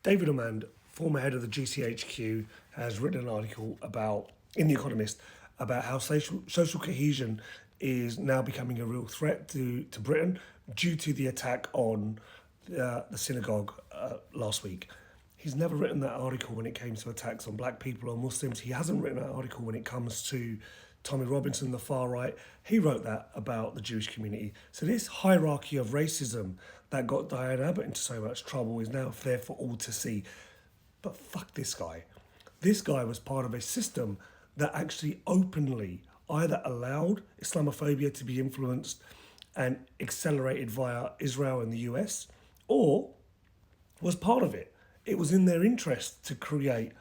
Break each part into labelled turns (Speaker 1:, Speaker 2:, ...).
Speaker 1: David Omand, former head of the GCHQ, has written an article in The Economist about how social cohesion is now becoming a real threat to Britain due to the attack on the synagogue last week. He's never written that article when it came to attacks on black people or Muslims. He hasn't written that article when it comes to Tommy Robinson, the far right. He wrote that about the Jewish community. So this hierarchy of racism that got Diane Abbott into so much trouble is now there for all to see. But fuck this guy. This guy was part of a system that actually openly either allowed Islamophobia to be influenced and accelerated via Israel and the US, or was part of it. It was in their interest to create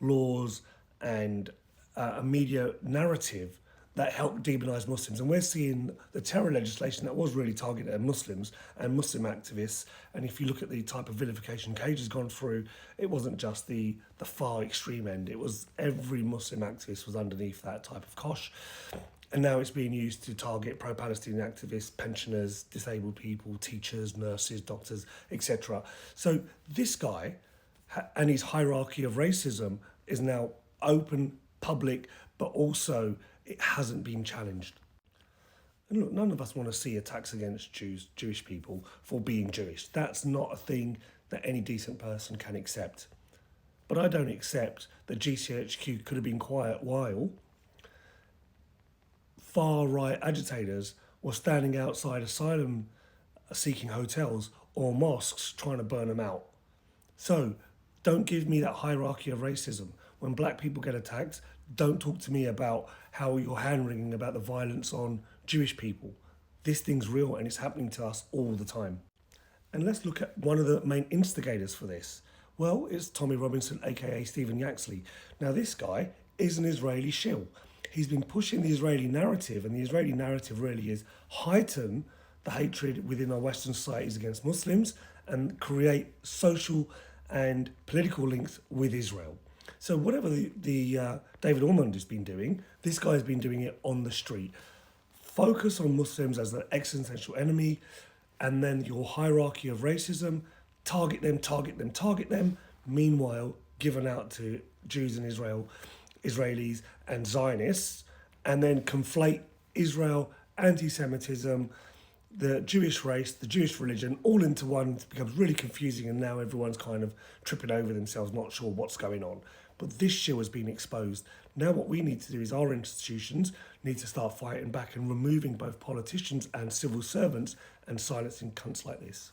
Speaker 1: laws and a media narrative that helped demonize Muslims. And we're seeing the terror legislation that was really targeted at Muslims and Muslim activists. And if you look at the type of vilification Cage has gone through, it wasn't just the far extreme end. It was every Muslim activist was underneath that type of kosh. And now it's being used to target pro-Palestinian activists, pensioners, disabled people, teachers, nurses, doctors, etc. So this guy and his hierarchy of racism is now open, public, but also it hasn't been challenged. And look, none of us want to see attacks against Jewish people for being Jewish. That's not a thing that any decent person can accept. But I don't accept that GCHQ could have been quiet while far-right agitators were standing outside asylum-seeking hotels or mosques trying to burn them out. So don't give me that hierarchy of racism. When black people get attacked, don't talk to me about how you're hand-wringing about the violence on Jewish people. This thing's real and it's happening to us all the time. And let's look at one of the main instigators for this. Well, it's Tommy Robinson, aka Stephen Yaxley. Now, this guy is an Israeli shill. He's been pushing the Israeli narrative, and the Israeli narrative really is heighten the hatred within our Western societies against Muslims and create social and political links with Israel. So whatever the David Ormond has been doing, this guy has been doing it on the street. Focus on Muslims as an existential enemy, and then your hierarchy of racism, target them. Meanwhile, given out to Jews and Israelis and Zionists, and then conflate Israel, anti-Semitism, the Jewish race, the Jewish religion, all into one. It becomes really confusing, and now everyone's kind of tripping over themselves, not sure what's going on. But this show has been exposed. Now what we need to do is our institutions need to start fighting back and removing both politicians and civil servants and silencing cunts like this.